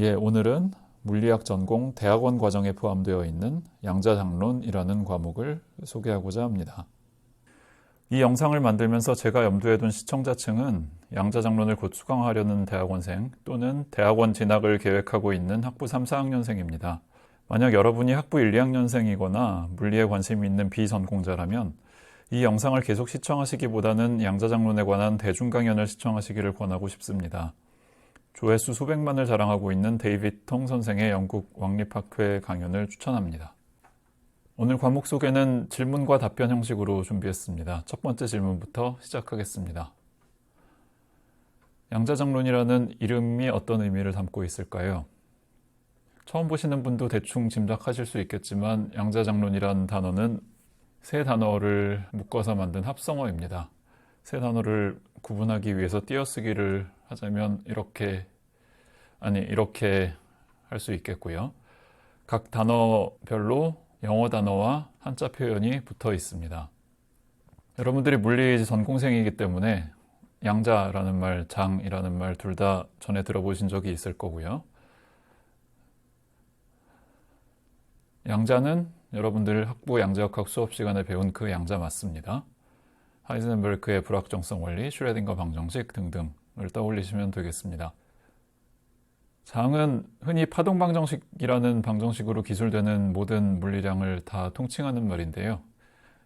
오늘은 물리학 전공 대학원 과정에 포함되어 있는 양자장론이라는 과목을 소개하고자 합니다. 이 영상을 만들면서 제가 염두에 둔 시청자층은 양자장론을 곧 수강하려는 대학원생 또는 대학원 진학을 계획하고 있는 학부 3, 4학년생입니다. 만약 여러분이 학부 1, 2학년생이거나 물리에 관심이 있는 비전공자라면 이 영상을 계속 시청하시기보다는 양자장론에 관한 대중 강연을 시청하시기를 권하고 싶습니다. 조회수 수백만을 자랑하고 있는 데이빗 통 선생의 영국 왕립학회 강연을 추천합니다. 오늘 과목 소개는 질문과 답변 형식으로 준비했습니다. 첫 번째 질문부터 시작하겠습니다. 양자장론이라는 이름이 어떤 의미를 담고 있을까요? 처음 보시는 분도 대충 짐작하실 수 있겠지만 양자장론이라는 단어는 세 단어를 묶어서 만든 합성어입니다. 세 단어를 구분하기 위해서 띄어쓰기를 하자면 이렇게 할 수 있겠고요. 각 단어별로 영어 단어와 한자 표현이 붙어 있습니다. 여러분들이 물리 전공생이기 때문에 양자라는 말, 장이라는 말 둘 다 전에 들어보신 적이 있을 거고요. 양자는 여러분들 학부 양자역학 수업 시간에 배운 그 양자 맞습니다. 하이젠베르크의 불확정성 원리, 슈레딩거 방정식 등등을 떠올리시면 되겠습니다. 장은 흔히 파동 방정식이라는 방정식으로 기술되는 모든 물리량을 다 통칭하는 말인데요.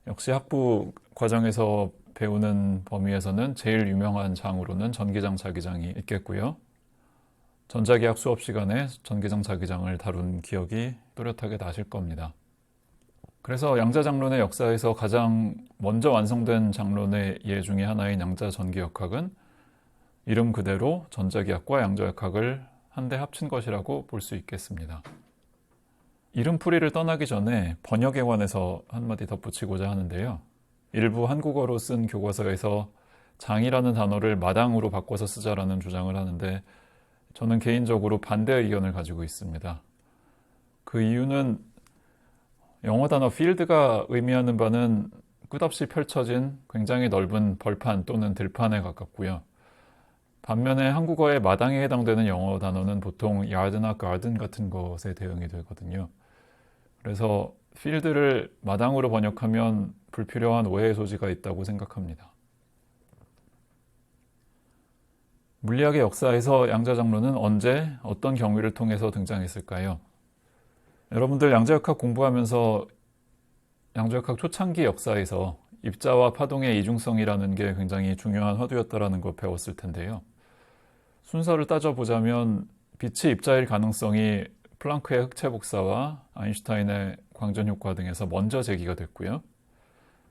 역시 학부 과정에서 배우는 범위에서는 제일 유명한 장으로는 전기장, 자기장이 있겠고요. 전자기학 수업 시간에 전기장, 자기장을 다룬 기억이 또렷하게 나실 겁니다. 그래서 양자장론의 역사에서 가장 먼저 완성된 장론의 예 중에 하나인 양자전기역학은 이름 그대로 전자기학과 양자역학을 한데 합친 것이라고 볼 수 있겠습니다. 이름풀이를 떠나기 전에 번역에 관해서 한마디 덧붙이고자 하는데요. 일부 한국어로 쓴 교과서에서 장이라는 단어를 마당으로 바꿔서 쓰자라는 주장을 하는데 저는 개인적으로 반대 의견을 가지고 있습니다. 그 이유는 영어 단어 field가 의미하는 바는 끝없이 펼쳐진 굉장히 넓은 벌판 또는 들판에 가깝고요. 반면에 한국어의 마당에 해당되는 영어 단어는 보통 yard나 garden 같은 것에 대응이 되거든요. 그래서 field를 마당으로 번역하면 불필요한 오해의 소지가 있다고 생각합니다. 물리학의 역사에서 양자장론은 언제 어떤 경위를 통해서 등장했을까요? 여러분들 양자역학 공부하면서 양자역학 초창기 역사에서 입자와 파동의 이중성이라는 게 굉장히 중요한 화두였다는 거 배웠을 텐데요. 순서를 따져보자면 빛이 입자일 가능성이 플랑크의 흑체 복사와 아인슈타인의 광전 효과 등에서 먼저 제기가 됐고요.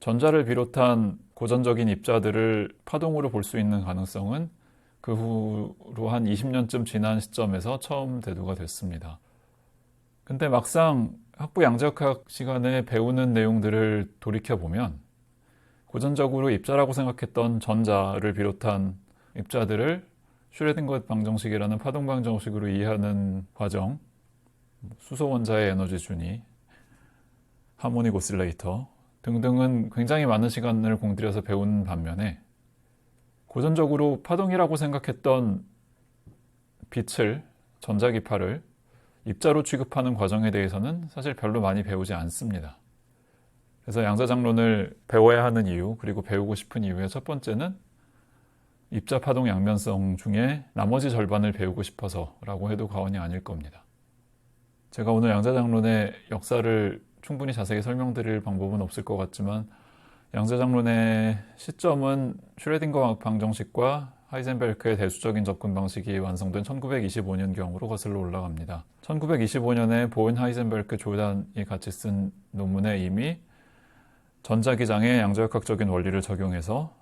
전자를 비롯한 고전적인 입자들을 파동으로 볼 수 있는 가능성은 그 후로 한 20년쯤 지난 시점에서 처음 대두가 됐습니다. 근데 막상 학부 양자역학 시간에 배우는 내용들을 돌이켜보면 고전적으로 입자라고 생각했던 전자를 비롯한 입자들을 슈레딩거 방정식이라는 파동 방정식으로 이해하는 과정, 수소 원자의 에너지 준위, 하모닉 오실레이터 등등은 굉장히 많은 시간을 공들여서 배운 반면에 고전적으로 파동이라고 생각했던 빛을, 전자기파를 입자로 취급하는 과정에 대해서는 사실 별로 많이 배우지 않습니다. 그래서 양자장론을 배워야 하는 이유, 그리고 배우고 싶은 이유의 첫 번째는 입자 파동 양면성 중에 나머지 절반을 배우고 싶어서라고 해도 과언이 아닐 겁니다. 제가 오늘 양자장론의 역사를 충분히 자세히 설명드릴 방법은 없을 것 같지만 양자장론의 시점은 슈레딩거 방정식과 하이젠베르크의 대수적인 접근 방식이 완성된 1925년경으로 거슬러 올라갑니다. 1925년에 보은, 하이젠베르크, 조단이 같이 쓴 논문에 이미 전자기장의 양자역학적인 원리를 적용해서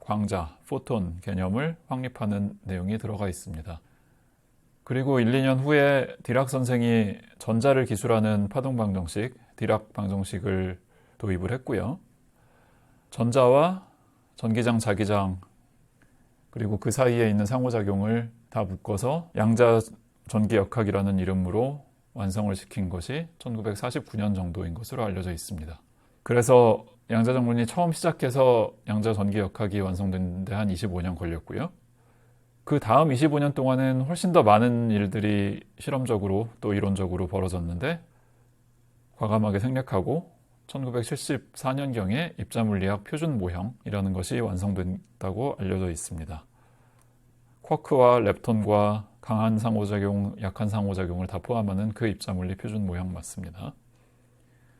광자, 포톤 개념을 확립하는 내용이 들어가 있습니다. 그리고 1, 2년 후에 디락 선생이 전자를 기술하는 파동 방정식, 디락 방정식을 도입을 했고요. 전자와 전기장, 자기장 그리고 그 사이에 있는 상호작용을 다 묶어서 양자전기역학이라는 이름으로 완성을 시킨 것이 1949년 정도인 것으로 알려져 있습니다. 그래서 양자장론이 처음 시작해서 양자전기역학이 완성된 데 한 25년 걸렸고요. 그 다음 25년 동안은 훨씬 더 많은 일들이 실험적으로 또 이론적으로 벌어졌는데 과감하게 생략하고 1974년경에 입자물리학 표준 모형이라는 것이 완성됐다고 알려져 있습니다. 쿼크와 렙톤과 강한 상호작용, 약한 상호작용을 다 포함하는 그 입자물리 표준 모형 맞습니다.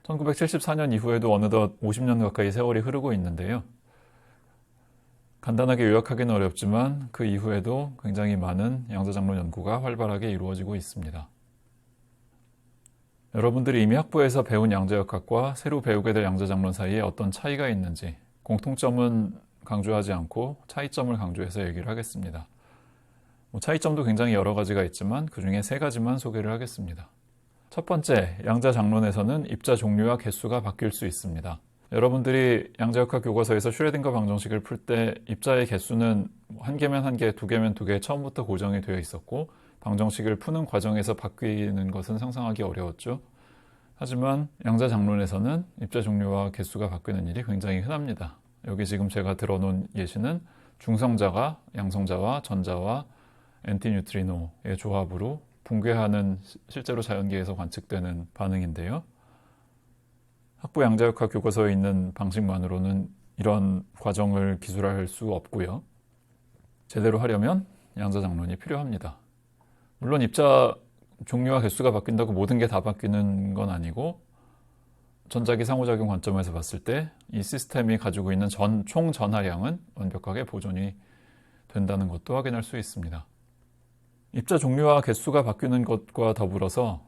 1974년 이후에도 어느덧 50년 가까이 세월이 흐르고 있는데요. 간단하게 요약하기는 어렵지만 그 이후에도 굉장히 많은 양자장론 연구가 활발하게 이루어지고 있습니다. 여러분들이 이미 학부에서 배운 양자역학과 새로 배우게 될 양자장론 사이에 어떤 차이가 있는지 공통점은 강조하지 않고 차이점을 강조해서 얘기를 하겠습니다. 차이점도 굉장히 여러 가지가 있지만 그 중에 세 가지만 소개를 하겠습니다. 첫 번째, 양자장론에서는 입자 종류와 개수가 바뀔 수 있습니다. 여러분들이 양자역학 교과서에서 슈레딩거 방정식을 풀 때 입자의 개수는 한 개면 한 개, 두 개면 두 개 처음부터 고정이 되어 있었고 방정식을 푸는 과정에서 바뀌는 것은 상상하기 어려웠죠. 하지만 양자장론에서는 입자 종류와 개수가 바뀌는 일이 굉장히 흔합니다. 여기 지금 제가 들어놓은 예시는 중성자가 양성자와 전자와 엔티뉴트리노의 조합으로 붕괴하는 실제로 자연계에서 관측되는 반응인데요. 학부 양자역학 교과서에 있는 방식만으로는 이런 과정을 기술할 수 없고요. 제대로 하려면 양자장론이 필요합니다. 물론 입자 종류와 개수가 바뀐다고 모든 게 다 바뀌는 건 아니고 전자기 상호작용 관점에서 봤을 때 이 시스템이 가지고 있는 총 전하량은 완벽하게 보존이 된다는 것도 확인할 수 있습니다. 입자 종류와 개수가 바뀌는 것과 더불어서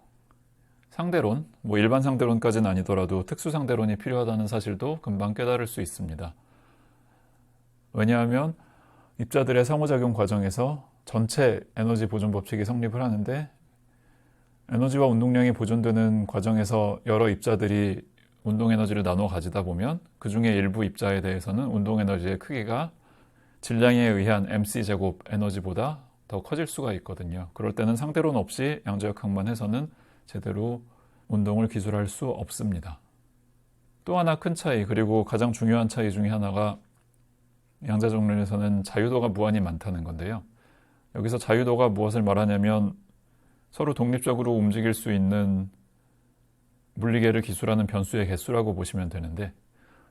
상대론, 일반 상대론까지는 아니더라도 특수 상대론이 필요하다는 사실도 금방 깨달을 수 있습니다. 왜냐하면 입자들의 상호작용 과정에서 전체 에너지 보존 법칙이 성립을 하는데 에너지와 운동량이 보존되는 과정에서 여러 입자들이 운동 에너지를 나눠 가지다 보면 그 중에 일부 입자에 대해서는 운동 에너지의 크기가 질량에 의한 mc제곱 에너지보다 더 커질 수가 있거든요. 그럴 때는 상대론 없이 양자역학만 해서는 제대로 운동을 기술할 수 없습니다. 또 하나 큰 차이, 그리고 가장 중요한 차이 중에 하나가 양자정론에서는 자유도가 무한히 많다는 건데요. 여기서 자유도가 무엇을 말하냐면 서로 독립적으로 움직일 수 있는 물리계를 기술하는 변수의 개수라고 보시면 되는데,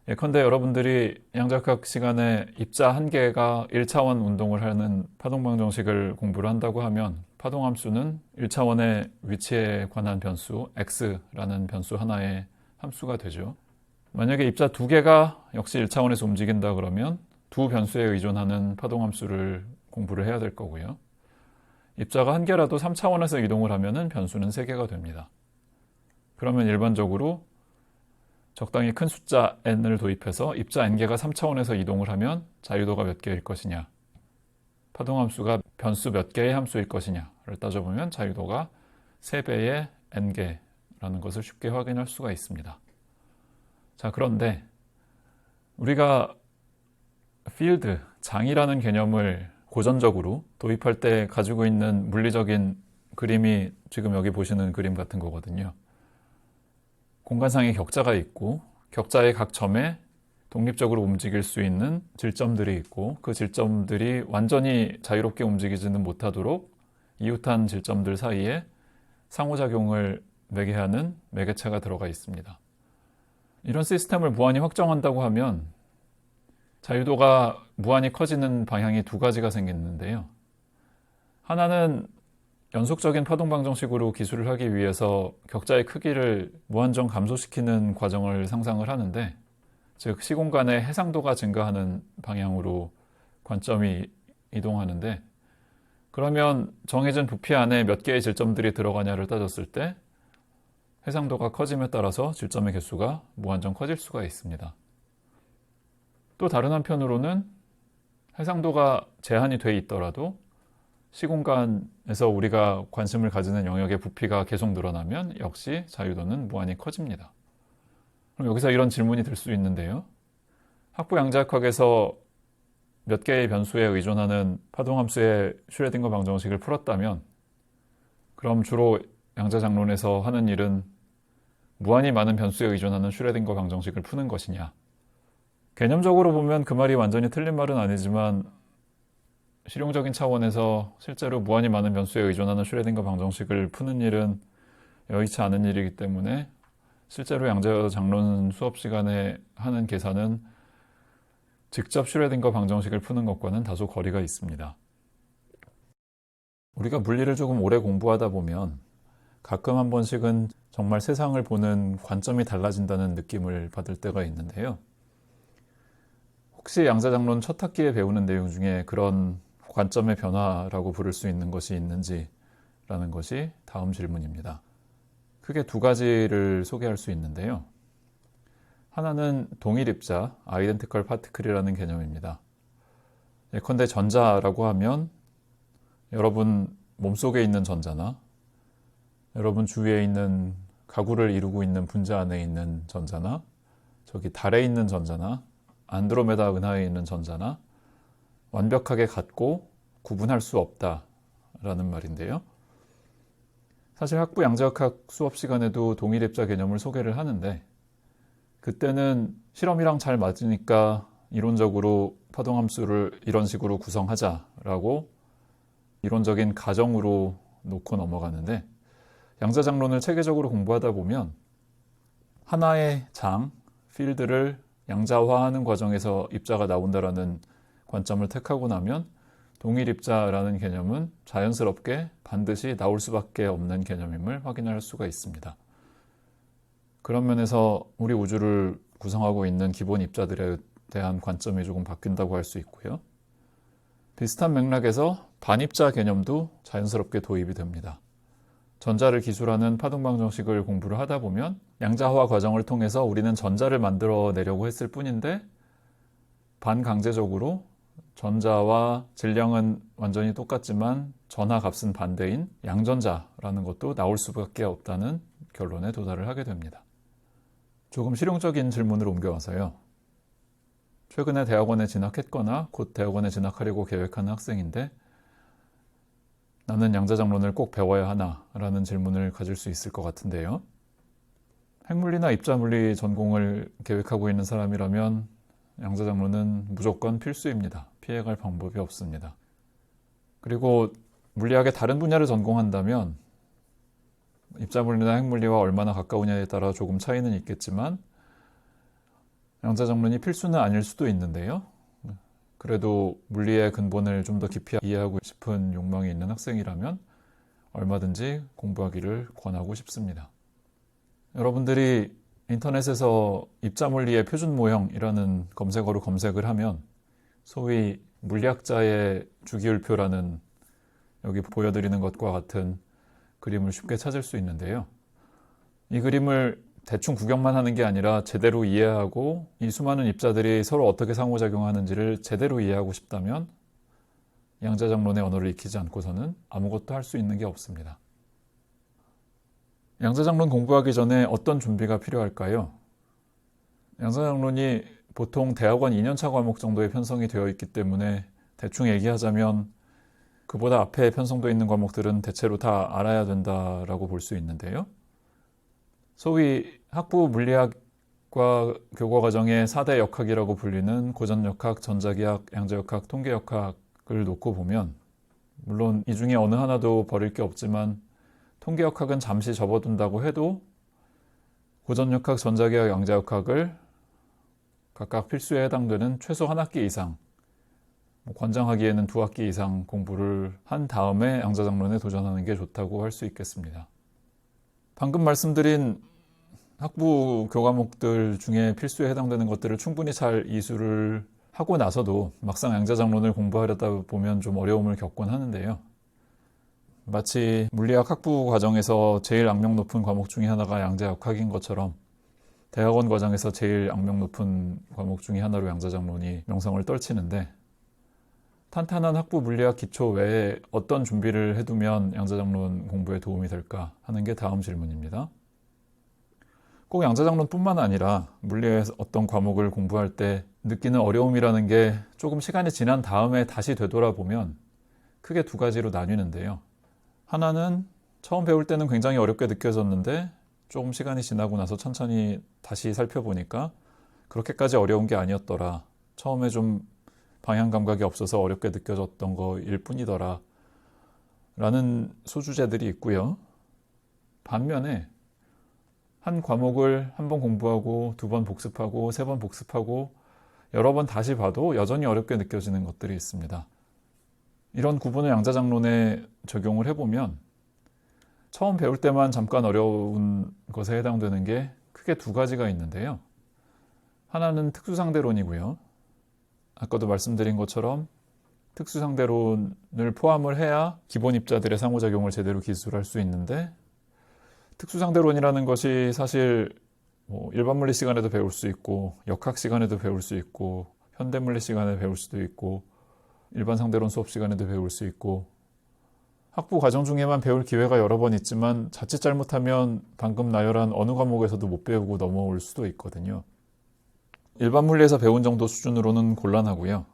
예컨대 여러분들이 양자역학 시간에 입자 한 개가 1차원 운동을 하는 파동방정식을 공부를 한다고 하면 파동함수는 1차원의 위치에 관한 변수 x라는 변수 하나의 함수가 되죠. 만약에 입자 두 개가 역시 1차원에서 움직인다 그러면 두 변수에 의존하는 파동함수를 공부를 해야 될 거고요. 입자가 한 개라도 3차원에서 이동을 하면 변수는 3개가 됩니다. 그러면 일반적으로 적당히 큰 숫자 n을 도입해서 입자 n개가 3차원에서 이동을 하면 자유도가 몇 개일 것이냐, 파동함수가 변수 몇 개의 함수일 것이냐를 따져보면 자유도가 3배의 n개라는 것을 쉽게 확인할 수가 있습니다. 자, 그런데 우리가 필드, 장이라는 개념을 고전적으로 도입할 때 가지고 있는 물리적인 그림이 지금 여기 보시는 그림 같은 거거든요. 공간상의 격자가 있고 격자의 각 점에 독립적으로 움직일 수 있는 질점들이 있고 그 질점들이 완전히 자유롭게 움직이지는 못하도록 이웃한 질점들 사이에 상호작용을 매개하는 매개체가 들어가 있습니다. 이런 시스템을 무한히 확정한다고 하면 자유도가 무한히 커지는 방향이 두 가지가 생기는데요. 하나는 연속적인 파동방정식으로 기술을 하기 위해서 격자의 크기를 무한정 감소시키는 과정을 상상을 하는데, 즉 시공간의 해상도가 증가하는 방향으로 관점이 이동하는데, 그러면 정해진 부피 안에 몇 개의 질점들이 들어가냐를 따졌을 때 해상도가 커짐에 따라서 질점의 개수가 무한정 커질 수가 있습니다. 또 다른 한편으로는 해상도가 제한이 돼 있더라도 시공간에서 우리가 관심을 가지는 영역의 부피가 계속 늘어나면 역시 자유도는 무한히 커집니다. 그럼 여기서 이런 질문이 들 수 있는데요. 학부 양자역학에서 몇 개의 변수에 의존하는 파동함수의 슈레딩거 방정식을 풀었다면 그럼 주로 양자장론에서 하는 일은 무한히 많은 변수에 의존하는 슈레딩거 방정식을 푸는 것이냐? 개념적으로 보면 그 말이 완전히 틀린 말은 아니지만 실용적인 차원에서 실제로 무한히 많은 변수에 의존하는 슈레딩거 방정식을 푸는 일은 여의치 않은 일이기 때문에 실제로 양자장론 수업 시간에 하는 계산은 직접 슈레딩거 방정식을 푸는 것과는 다소 거리가 있습니다. 우리가 물리를 조금 오래 공부하다 보면 가끔 한 번씩은 정말 세상을 보는 관점이 달라진다는 느낌을 받을 때가 있는데요. 혹시 양자장론 첫 학기에 배우는 내용 중에 그런 관점의 변화라고 부를 수 있는 것이 있는지라는 것이 다음 질문입니다. 크게 두 가지를 소개할 수 있는데요. 하나는 동일 입자, identical particle이라는 개념입니다. 예컨대 전자라고 하면 여러분 몸속에 있는 전자나 여러분 주위에 있는 가구를 이루고 있는 분자 안에 있는 전자나 저기 달에 있는 전자나 안드로메다 은하에 있는 전자나 완벽하게 같고 구분할 수 없다라는 말인데요. 사실 학부 양자역학 수업 시간에도 동일 입자 개념을 소개를 하는데 그때는 실험이랑 잘 맞으니까 이론적으로 파동함수를 이런 식으로 구성하자라고 이론적인 가정으로 놓고 넘어가는데 양자장론을 체계적으로 공부하다 보면 하나의 장, 필드를 양자화하는 과정에서 입자가 나온다라는 관점을 택하고 나면 동일 입자라는 개념은 자연스럽게 반드시 나올 수밖에 없는 개념임을 확인할 수가 있습니다. 그런 면에서 우리 우주를 구성하고 있는 기본 입자들에 대한 관점이 조금 바뀐다고 할 수 있고요. 비슷한 맥락에서 반입자 개념도 자연스럽게 도입이 됩니다. 전자를 기술하는 파동방정식을 공부를 하다 보면 양자화 과정을 통해서 우리는 전자를 만들어내려고 했을 뿐인데 반강제적으로 전자와 질량은 완전히 똑같지만 전하 값은 반대인 양전자라는 것도 나올 수밖에 없다는 결론에 도달을 하게 됩니다. 조금 실용적인 질문으로 옮겨와서요. 최근에 대학원에 진학했거나 곧 대학원에 진학하려고 계획하는 학생인데 나는 양자장론을 꼭 배워야 하나? 라는 질문을 가질 수 있을 것 같은데요. 핵물리나 입자물리 전공을 계획하고 있는 사람이라면 양자장론은 무조건 필수입니다. 피해갈 방법이 없습니다. 그리고 물리학의 다른 분야를 전공한다면 입자물리나 핵물리와 얼마나 가까우냐에 따라 조금 차이는 있겠지만 양자장론이 필수는 아닐 수도 있는데요. 그래도 물리의 근본을 좀 더 깊이 이해하고 싶은 욕망이 있는 학생이라면 얼마든지 공부하기를 권하고 싶습니다. 여러분들이 인터넷에서 입자물리의 표준 모형이라는 검색어로 검색을 하면 소위 물리학자의 주기율표라는 여기 보여드리는 것과 같은 그림을 쉽게 찾을 수 있는데요. 이 그림을 대충 구경만 하는 게 아니라 제대로 이해하고 이 수많은 입자들이 서로 어떻게 상호작용하는지를 제대로 이해하고 싶다면 양자장론의 언어를 익히지 않고서는 아무것도 할 수 있는 게 없습니다. 양자장론 공부하기 전에 어떤 준비가 필요할까요? 양자장론이 보통 대학원 2년차 과목 정도에 편성이 되어 있기 때문에 대충 얘기하자면 그보다 앞에 편성되어 있는 과목들은 대체로 다 알아야 된다라고 볼 수 있는데요. 소위 학부 물리학과 교과과정의 4대 역학이라고 불리는 고전역학, 전자기학, 양자역학, 통계역학을 놓고 보면 물론 이 중에 어느 하나도 버릴 게 없지만 통계역학은 잠시 접어둔다고 해도 고전역학, 전자기학, 양자역학을 각각 필수에 해당되는 최소 한 학기 이상, 권장하기에는 2학기 이상 공부를 한 다음에 양자장론에 도전하는 게 좋다고 할 수 있겠습니다. 방금 말씀드린 학부 교과목들 중에 필수에 해당되는 것들을 충분히 잘 이수를 하고 나서도 막상 양자장론을 공부하려다 보면 좀 어려움을 겪곤 하는데요. 마치 물리학 학부 과정에서 제일 악명 높은 과목 중에 하나가 양자역학인 것처럼 대학원 과정에서 제일 악명 높은 과목 중에 하나로 양자장론이 명성을 떨치는데 탄탄한 학부 물리학 기초 외에 어떤 준비를 해두면 양자장론 공부에 도움이 될까 하는 게 다음 질문입니다. 꼭 양자장론뿐만 아니라 물리의 어떤 과목을 공부할 때 느끼는 어려움이라는 게 조금 시간이 지난 다음에 다시 되돌아보면 크게 2가지로 나뉘는데요. 하나는 처음 배울 때는 굉장히 어렵게 느껴졌는데 조금 시간이 지나고 나서 천천히 다시 살펴보니까 그렇게까지 어려운 게 아니었더라. 처음에 좀 방향 감각이 없어서 어렵게 느껴졌던 거일 뿐이더라 라는 소주제들이 있고요. 반면에 한 과목을 한 번 공부하고 두 번 복습하고 세 번 복습하고 여러 번 다시 봐도 여전히 어렵게 느껴지는 것들이 있습니다. 이런 구분을 양자장론에 적용을 해보면 처음 배울 때만 잠깐 어려운 것에 해당되는 게 크게 두 가지가 있는데요. 하나는 특수상대론이고요. 아까도 말씀드린 것처럼 특수상대론을 포함을 해야 기본 입자들의 상호작용을 제대로 기술할 수 있는데, 특수상대론이라는 것이 사실 일반물리 시간에도 배울 수 있고 역학 시간에도 배울 수 있고 현대물리 시간에 배울 수도 있고 일반 상대론 수업 시간에도 배울 수 있고 학부 과정 중에만 배울 기회가 여러 번 있지만 자칫 잘못하면 방금 나열한 어느 과목에서도 못 배우고 넘어올 수도 있거든요. 일반 물리에서 배운 정도 수준으로는 곤란하고요.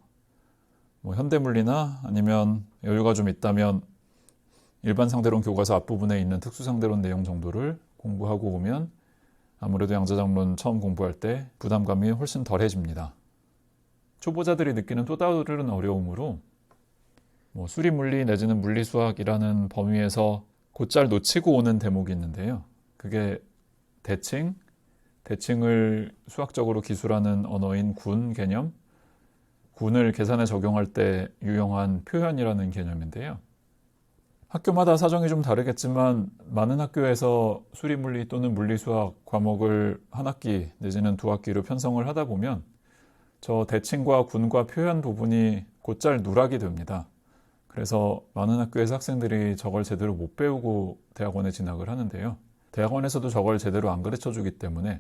현대물리나 아니면 여유가 좀 있다면 일반 상대론 교과서 앞부분에 있는 특수상대론 내용 정도를 공부하고 오면 아무래도 양자장론 처음 공부할 때 부담감이 훨씬 덜해집니다. 초보자들이 느끼는 또 다른 어려움으로 수리물리 내지는 물리수학이라는 범위에서 곧잘 놓치고 오는 대목이 있는데요. 그게 대칭을 수학적으로 기술하는 언어인 군 개념, 군을 계산에 적용할 때 유용한 표현이라는 개념인데요. 학교마다 사정이 좀 다르겠지만 많은 학교에서 수리물리 또는 물리수학 과목을 한 학기 내지는 두 학기로 편성을 하다 보면 저 대칭과 군과 표현 부분이 곧잘 누락이 됩니다. 그래서 많은 학교에서 학생들이 저걸 제대로 못 배우고 대학원에 진학을 하는데요. 대학원에서도 저걸 제대로 안 가르쳐 주기 때문에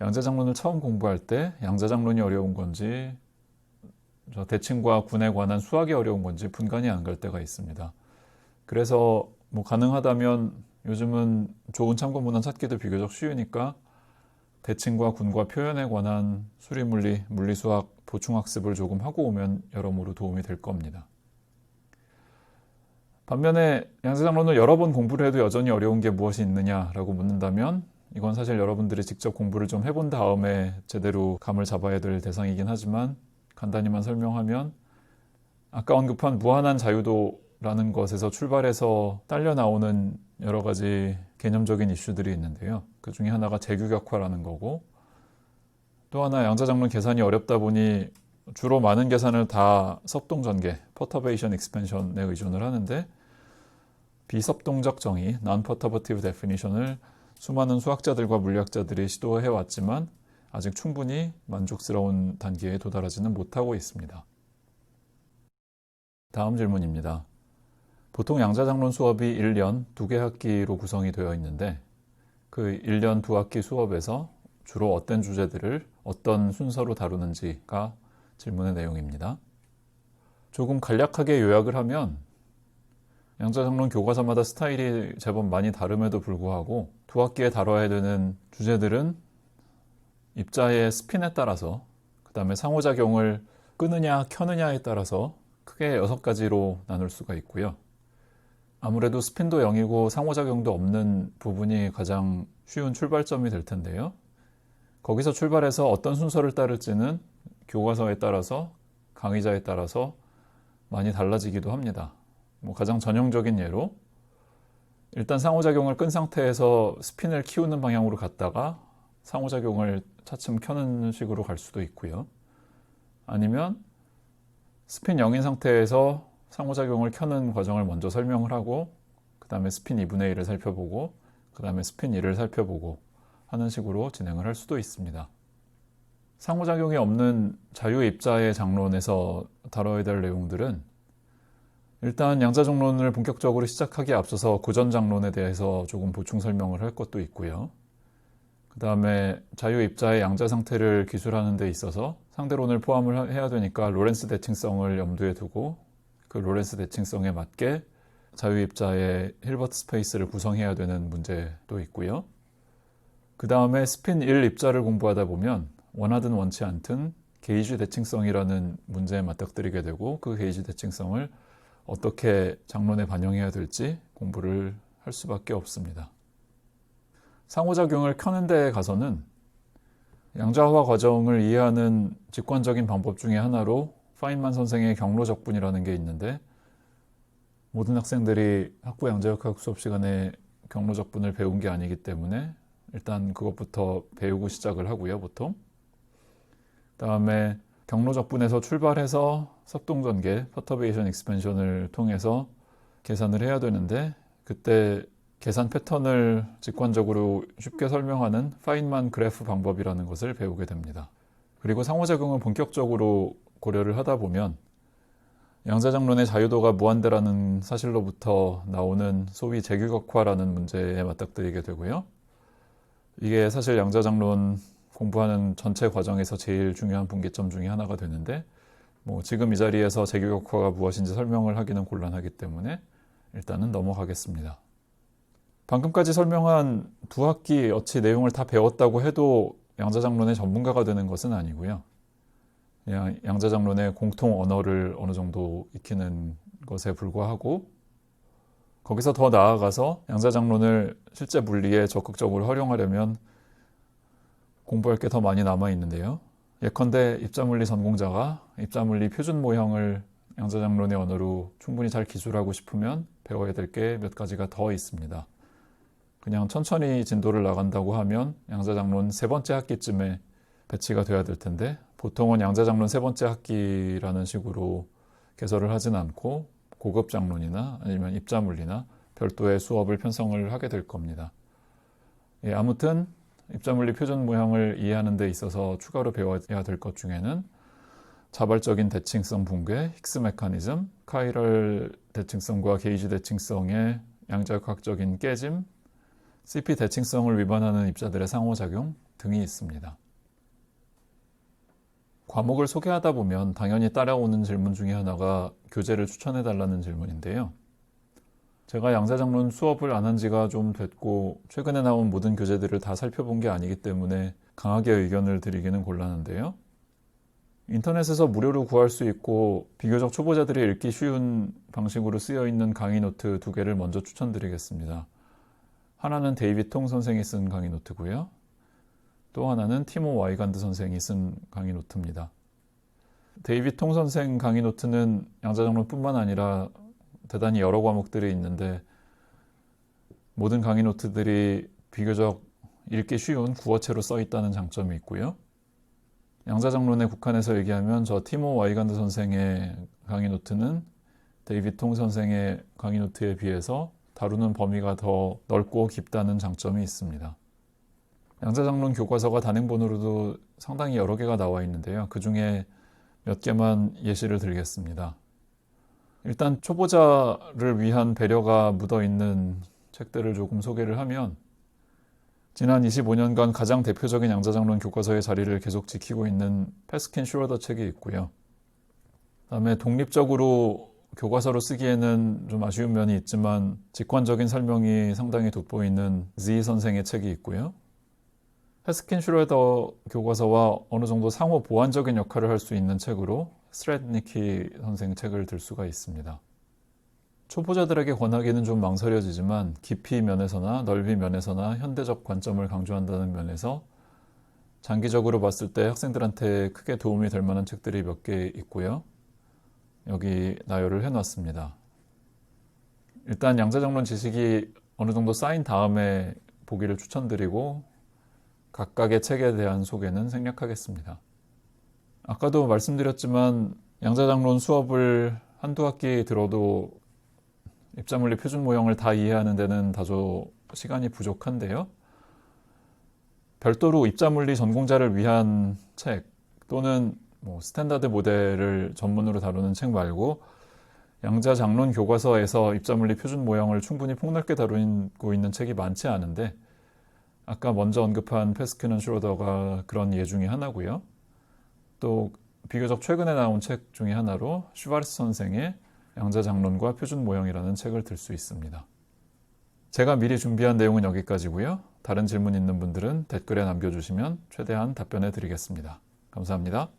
양자장론을 처음 공부할 때 양자장론이 어려운 건지 저 대칭과 군에 관한 수학이 어려운 건지 분간이 안 갈 때가 있습니다. 그래서 가능하다면 요즘은 좋은 참고 문헌 찾기도 비교적 쉬우니까 대칭과 군과 표현에 관한 수리물리, 물리수학 보충학습을 조금 하고 오면 여러모로 도움이 될 겁니다. 반면에 양자장론을 여러 번 공부를 해도 여전히 어려운 게 무엇이 있느냐라고 묻는다면 이건 사실 여러분들이 직접 공부를 좀 해본 다음에 제대로 감을 잡아야 될 대상이긴 하지만 간단히만 설명하면 아까 언급한 무한한 자유도라는 것에서 출발해서 딸려 나오는 여러 가지 개념적인 이슈들이 있는데요. 그 중에 하나가 재규격화라는 거고, 또 하나 양자장론 계산이 어렵다 보니 주로 많은 계산을 다 섭동전개, perturbation expansion에 의존을 하는데 비섭동적 정의, non-perturbative definition을 수많은 수학자들과 물리학자들이 시도해왔지만 아직 충분히 만족스러운 단계에 도달하지는 못하고 있습니다. 다음 질문입니다. 보통 양자장론 수업이 1년 2개 학기로 구성이 되어 있는데 그 1년 2학기 수업에서 주로 어떤 주제들을 어떤 순서로 다루는지가 질문의 내용입니다. 조금 간략하게 요약을 하면 양자장론 교과서마다 스타일이 제법 많이 다름에도 불구하고 2학기에 다뤄야 되는 주제들은 입자의 스핀에 따라서, 그 다음에 상호작용을 끄느냐 켜느냐에 따라서 크게 6가지로 나눌 수가 있고요. 아무래도 스핀도 0이고 상호작용도 없는 부분이 가장 쉬운 출발점이 될 텐데요. 거기서 출발해서 어떤 순서를 따를지는 교과서에 따라서, 강의자에 따라서 많이 달라지기도 합니다. 가장 전형적인 예로 일단 상호작용을 끈 상태에서 스핀을 키우는 방향으로 갔다가 상호작용을 차츰 켜는 식으로 갈 수도 있고요. 아니면 스핀 0인 상태에서 상호작용을 켜는 과정을 먼저 설명을 하고 그 다음에 스핀 2분의 1을 살펴보고 그 다음에 스핀 1을 살펴보고 하는 식으로 진행을 할 수도 있습니다. 상호작용이 없는 자유입자의 장론에서 다뤄야 될 내용들은 일단 양자장론을 본격적으로 시작하기에 앞서서 고전장론에 대해서 조금 보충 설명을 할 것도 있고요. 그 다음에 자유입자의 양자 상태를 기술하는 데 있어서 상대론을 포함을 해야 되니까 로렌스 대칭성을 염두에 두고 그 로렌스 대칭성에 맞게 자유입자의 힐버트 스페이스를 구성해야 되는 문제도 있고요. 그 다음에 스핀 1 입자를 공부하다 보면 원하든 원치 않든 게이지 대칭성이라는 문제에 맞닥뜨리게 되고 그 게이지 대칭성을 어떻게 장론에 반영해야 될지 공부를 할 수밖에 없습니다. 상호작용을 켜는 데에 가서는 양자화 과정을 이해하는 직관적인 방법 중에 하나로 파인만 선생의 경로적분이라는 게 있는데 모든 학생들이 학부 양자역학 수업 시간에 경로적분을 배운 게 아니기 때문에 일단 그것부터 배우고 시작을 하고요, 보통. 다음에 경로적분에서 출발해서 섭동전개, 퍼터베이션 익스펜션을 통해서 계산을 해야 되는데 그때 계산 패턴을 직관적으로 쉽게 설명하는 파인만 그래프 방법이라는 것을 배우게 됩니다. 그리고 상호작용을 본격적으로 고려를 하다 보면 양자장론의 자유도가 무한대라는 사실로부터 나오는 소위 재규격화라는 문제에 맞닥뜨리게 되고요. 이게 사실 양자장론 공부하는 전체 과정에서 제일 중요한 분기점 중에 하나가 되는데 지금 이 자리에서 재규격화가 무엇인지 설명을 하기는 곤란하기 때문에 일단은 넘어가겠습니다. 방금까지 설명한 두 학기 어치 내용을 다 배웠다고 해도 양자장론의 전문가가 되는 것은 아니고요. 그냥 양자장론의 공통 언어를 어느 정도 익히는 것에 불과하고 거기서 더 나아가서 양자장론을 실제 물리에 적극적으로 활용하려면 공부할 게 더 많이 남아 있는데요. 예컨대 입자물리 전공자가 입자물리 표준 모형을 양자장론의 언어로 충분히 잘 기술하고 싶으면 배워야 될 게 몇 가지가 더 있습니다. 그냥 천천히 진도를 나간다고 하면 양자장론 세 번째 학기쯤에 배치가 돼야 될 텐데 보통은 양자장론 세 번째 학기라는 식으로 개설을 하진 않고 고급장론이나 아니면 입자물리나 별도의 수업을 편성을 하게 될 겁니다. 아무튼 입자물리 표준 모형을 이해하는 데 있어서 추가로 배워야 될 것 중에는 자발적인 대칭성 붕괴, 힉스 메커니즘, 카이럴 대칭성과 게이지 대칭성의 양자역학적인 깨짐, CP 대칭성을 위반하는 입자들의 상호작용 등이 있습니다. 과목을 소개하다 보면 당연히 따라오는 질문 중에 하나가 교재를 추천해달라는 질문인데요. 제가 양자장론 수업을 안 한 지가 좀 됐고 최근에 나온 모든 교재들을 다 살펴본 게 아니기 때문에 강하게 의견을 드리기는 곤란한데요. 인터넷에서 무료로 구할 수 있고 비교적 초보자들이 읽기 쉬운 방식으로 쓰여 있는 강의 노트 두 개를 먼저 추천드리겠습니다. 하나는 데이빗 통 선생이 쓴 강의 노트고요. 또 하나는 티모 와이간드 선생이 쓴 강의 노트입니다. 데이빗 통 선생 강의 노트는 양자장론뿐만 아니라 대단히 여러 과목들이 있는데 모든 강의 노트들이 비교적 읽기 쉬운 구어체로 써 있다는 장점이 있고요. 양자장론에 국한해서 얘기하면 저 티모 와이간드 선생의 강의 노트는 데이빗 통 선생의 강의 노트에 비해서 다루는 범위가 더 넓고 깊다는 장점이 있습니다. 양자장론 교과서가 단행본으로도 상당히 여러 개가 나와 있는데요. 그 중에 몇 개만 예시를 들겠습니다. 일단 초보자를 위한 배려가 묻어있는 책들을 조금 소개를 하면 지난 25년간 가장 대표적인 양자장론 교과서의 자리를 계속 지키고 있는 패스킨 슈러더 책이 있고요. 그다음에 독립적으로 교과서로 쓰기에는 좀 아쉬운 면이 있지만 직관적인 설명이 상당히 돋보이는 지 선생의 책이 있고요. 패스킨 슈러더 교과서와 어느 정도 상호 보완적인 역할을 할 수 있는 책으로 스트레드니키 선생 책을 들 수가 있습니다. 초보자들에게 권하기는 좀 망설여지지만 깊이 면에서나 넓이 면에서나 현대적 관점을 강조한다는 면에서 장기적으로 봤을 때 학생들한테 크게 도움이 될 만한 책들이 몇 개 있고요. 여기 나열을 해놨습니다. 일단 양자장론 지식이 어느 정도 쌓인 다음에 보기를 추천드리고 각각의 책에 대한 소개는 생략하겠습니다. 아까도 말씀드렸지만 양자장론 수업을 한두 학기 들어도 입자물리 표준 모형을 다 이해하는 데는 다소 시간이 부족한데요. 별도로 입자물리 전공자를 위한 책 또는 스탠다드 모델을 전문으로 다루는 책 말고 양자장론 교과서에서 입자물리 표준 모형을 충분히 폭넓게 다루고 있는 책이 많지 않은데 아까 먼저 언급한 패스킨 슈러더가 그런 예 중에 하나고요. 또 비교적 최근에 나온 책 중에 하나로 슈바르츠 선생의 양자장론과 표준 모형이라는 책을 들 수 있습니다. 제가 미리 준비한 내용은 여기까지고요. 다른 질문 있는 분들은 댓글에 남겨주시면 최대한 답변해 드리겠습니다. 감사합니다.